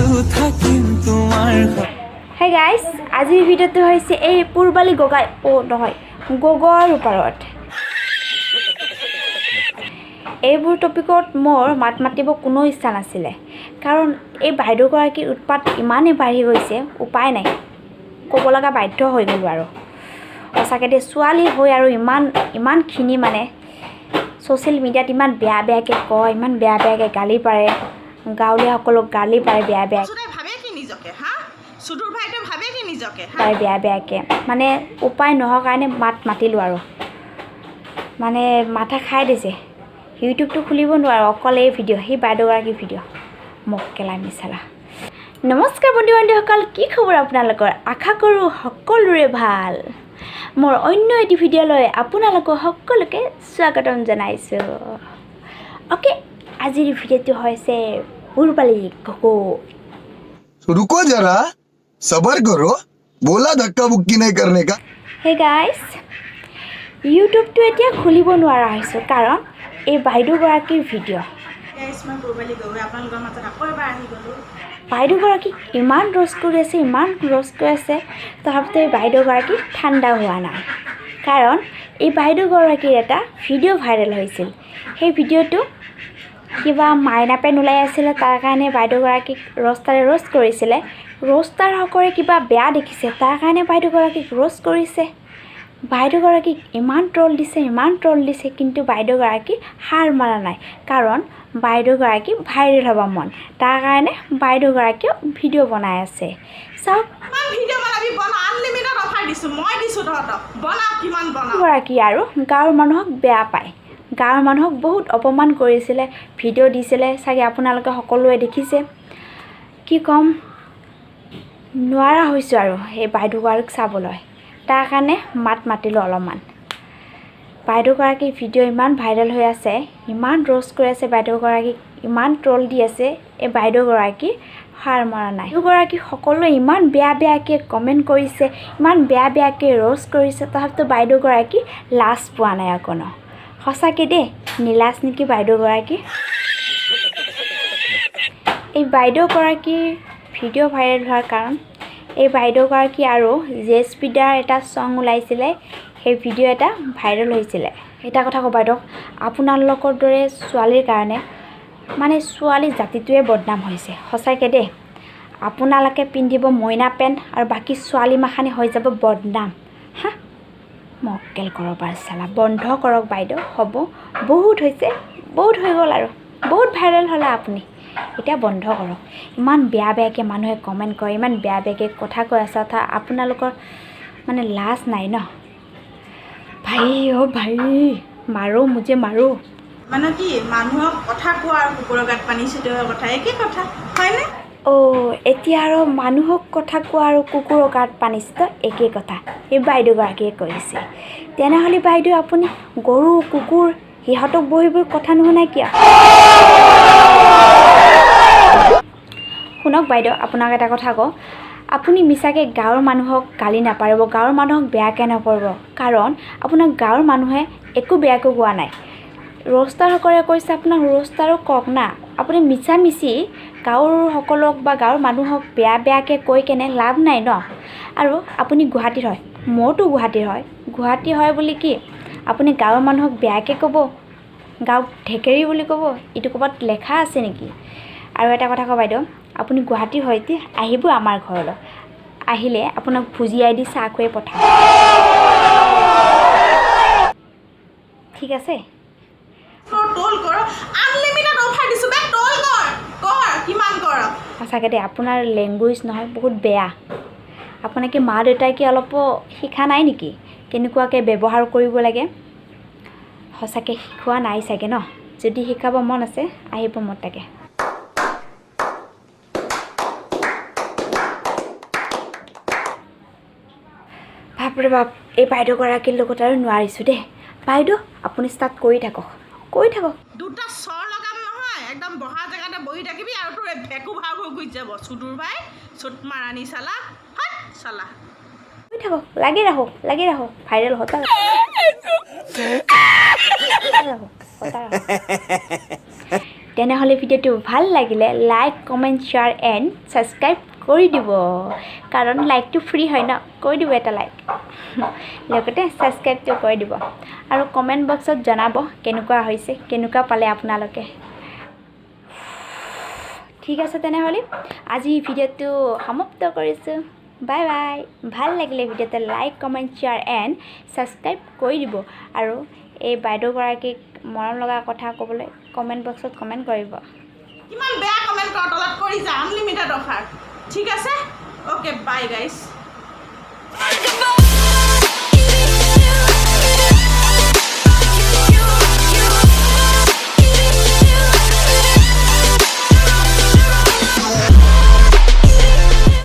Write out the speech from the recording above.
Hey guys, আজিৰ ভিডিঅ'টো হৈছে এই পূৰ্বালী গগাই নহয় গগৰ ওপৰত। এইবোৰ টপিকত মোৰ মাত মাতিব কোনো ইচ্ছা নাছিলে কাৰণ এই বাইদেউগৰাকীৰ উৎপাত ইমানেই বাঢ়ি গৈছে উপায় নাই ক'ব লগা বাধ্য হৈ গ'লো আৰু সঁচাকৈ দে ছোৱালী হৈ আৰু ইমানখিনি মানে ছ'চিয়েল মিডিয়াত ইমান বেয়াকৈ কয় ইমান বেয়াকৈ গালি পাৰে গাঁৱলীয়াসকলক গালি পাৰে বেয়াকৈ মানে উপায় নোহোৱাৰ কাৰণে মাতিলোঁ আৰু মানে মাথা খাই দিছে ইউটিউবটো খুলিব নোৱাৰোঁ অকল এই ভিডিঅ' সেই বাইদেউগৰাকীৰ ভিডিঅ' মোক কেলাই মিছালা। নমস্কাৰ বন্ধু বান্ধৱীসকল, কি খবৰ আপোনালোকৰ? আশা কৰোঁ সকলোৰে ভাল। মোৰ অন্য এটি ভিডিঅ'লৈ আপোনালোকক সকলোকে স্বাগতম জনাইছোঁ। অ'কে, আজিৰ ভিডিঅ'টো হৈছে পূৰ্বালী গগৈ। रुको जरा सबर करो बोला धक्का बुक्की नहीं करने का। हे गाइस, ইউটিউবটো এতিয়া খুলিব নোৱাৰা হৈছোঁ কাৰণ এই বাইদেউগৰাকীৰ ভিডিঅ'। বাইদেউগৰাকীক ইমান ৰ'ষ্ট কৰি আছে তথাপিতো এই বাইদেউগৰাকী ঠাণ্ডা হোৱা নাই কাৰণ এই বাইদেউগৰাকীৰ এটা ভিডিঅ' ভাইৰেল হৈছিল। সেই ভিডিঅ'টো কিবা মাইনা পেন ওলাই আছিলে তাৰ কাৰণে বাইদেউগৰাকীক ৰ'ষ্ট কৰিছিলে। ৰ'ষ্টাৰসকলে কিবা বেয়া দেখিছে তাৰ কাৰণে বাইদেউগৰাকীক ৰ'ষ্ট কৰিছে। বাইদেউগৰাকীক ইমান ট্ৰল দিছে কিন্তু বাইদেউগৰাকী হাৰ মৰা নাই কাৰণ বাইদেউগৰাকী ভাইৰেল হ'ব মন তাৰ কাৰণে বাইদেউগৰাকীয়ে ভিডিঅ' বনাই আছে। চাওক গৰাকী আৰু গাঁৱৰ মানুহক বেয়া পায়, গাঁৱৰ মানুহক বহুত অপমান কৰিছিলে, ভিডিঅ' দিছিলে চাগে আপোনালোকে সকলোৱে দেখিছে। কি ক'ম, নোৱাৰা হৈছোঁ আৰু সেই বাইদেউগৰাকীক চাবলৈ তাৰ কাৰণে মাতিলোঁ অলপমান। বাইদেউগৰাকীৰ ভিডিঅ' ইমান ভাইৰেল হৈ আছে, ইমান ৰ'ষ্ট কৰি আছে বাইদেউগৰাকীক, ইমান ট্ৰল দি আছে। এই বাইদেউগৰাকী হাৰ মৰা নাই। বাইদেউগৰাকী সকলোৱে ইমান বেয়াকৈ কমেণ্ট কৰিছে, ইমান বেয়াকৈ ৰ'ষ্ট কৰিছে তথাপিতো বাইদেউগৰাকী লাজ পোৱা নাই অকণো। সঁচাকৈ দেই নিলাজ নেকি বাইদেউগৰাকী। এই বাইদেউগৰাকীৰ ভিডিঅ' ভাইৰেল হোৱাৰ কাৰণ এই বাইদেউগৰাকী আৰু জেস্পিদাৰ এটা ছং ওলাইছিলে, সেই ভিডিঅ' এটা ভাইৰেল হৈছিলে। এটা কথা কওঁ বাইদেউ, আপোনালোকৰ দৰে ছোৱালীৰ কাৰণে মানে ছোৱালী জাতিটোৱে বদনাম হৈছে। সঁচাকৈ দেই আপোনালোকে পিন্ধিব মইনা পেণ্ট আৰু বাকী ছোৱালী মাখানি হৈ যাব বদনাম। হা, মক্কেল কৰক বাৰু চালা, বন্ধ কৰক বাইদেউ, হ'ব বহুত হৈছে, বহুত হৈ গ'ল আৰু বহুত ভাইৰেল হ'লে আপুনি, এতিয়া বন্ধ কৰক। ইমান বেয়াকৈ মানুহে কমেণ্ট কৰে, ইমান বেয়াকৈ কথা কৈ আছে অথা আপোনালোকৰ মানে লাজ নাই ন ভাই? অ' ভাই মাৰো মুজে মাৰো মানে কি মানুহক কথা কোৱা আৰু কুকুৰৰ গাত পানী ছটিওৱাৰ কথা একে কথা হয়নে? অ' এতিয়া আৰু মানুহক কথা কোৱা আৰু কুকুৰৰ গাত পানী ছটিওৱা একে কথা এই বাইদেউগৰাকীয়ে কৈছে। তেনেহ'লে বাইদেউ আপুনি গৰু কুকুৰ সিহঁতক বহিবোৰ কথা নুশুনাই কিয়? শুনক বাইদেউ, আপোনাক এটা কথা কওঁ, আপুনি মিছাকৈ গাঁৱৰ মানুহক গালি নাপাৰিব, গাঁৱৰ মানুহক বেয়াকৈ নকৰিব কাৰণ আপোনাক গাঁৱৰ মানুহে একো বেয়াকৈ কোৱা নাই। ৰ'ষ্টাৰসকলে কৈছে আপোনাক ৰ'ষ্টাৰো কওক না, আপুনি মিছামিছি গাঁৱৰ সকলক বা গাঁৱৰ মানুহক বেয়াকৈ কৈ কেনে লাভ নাই ন। আৰু আপুনি গুৱাহাটীৰ হয়, মইতো গুৱাহাটী হয় বুলি কি আপুনি গাঁৱৰ মানুহক বেয়াকৈ ক'ব, গাঁৱক ঢেকেৰী বুলি ক'ব, এইটো ক'ৰবাত লেখা আছে নেকি? আৰু এটা কথা কওঁ বাইদেউ, আপুনি গুৱাহাটীৰ হয়তো আহিব আমাৰ ঘৰলৈ, আহিলে আপোনাক ভুজিয়াই দি চাহ খুৱাই পঠাম, ঠিক আছে? সঁচাকৈ দেই আপোনাৰ লেংগুৱেজ নহয় বহুত বেয়া। আপোনাকে মা দেউতাকে অলপো শিকা নাই নেকি কেনেকুৱাকৈ ব্যৱহাৰ কৰিব লাগে? সঁচাকৈ শিকোৱা নাই চাগে ন? যদি শিকাব মন আছে আহিব মোৰ তাকে। বাপৰে বাপ, এই বাইদেউগৰাকীৰ লগত আৰু নোৱাৰিছোঁ দেই। বাইদেউ আপুনি ষ্টাৰ্ট কৰি থাকক। দুটা চৰ লগাম নহয়, একদম বহা জেগাতে বহি থাকিবি আৰু তোৰ ভেকু ভাও গুচি যাব। চুদুৰ ভাই চুট মাৰানি চালা হাত চালা কৰি থাকক, লাগি ৰাখক ভাইৰেল হতা তেনেহ'লে ভিডিঅ'টো ভাল লাগিলে like comment share and subscribe কৰি দিব কাৰণ লাইকটো ফ্ৰী হয় ন কৰি দিব এটা লাইক লগতে ছাবস্ক্ৰাইবটো কৰি দিব আৰু কমেণ্ট বক্সত জনাব কেনেকুৱা হৈছে কেনেকুৱা পালে আপোনালোকে ঠিক আছে তেনেহ'লে আজি ভিডিঅ'টো সমাপ্ত কৰিছোঁ বাই বাই ভাল লাগিলে ভিডিঅ'টো like comment share and subscribe কৰি দিব আৰু এই বাইদেউগৰাকীক মৰম লগা কথা ক'বলৈ কমেণ্ট বক্সত কমেণ্ট কৰিব কিমান বেয়া কমেণ্ট কৰ তলত কৰি যা আনলিমিটেড অফাৰ ঠিক আছে অ'কে বাই গাইছ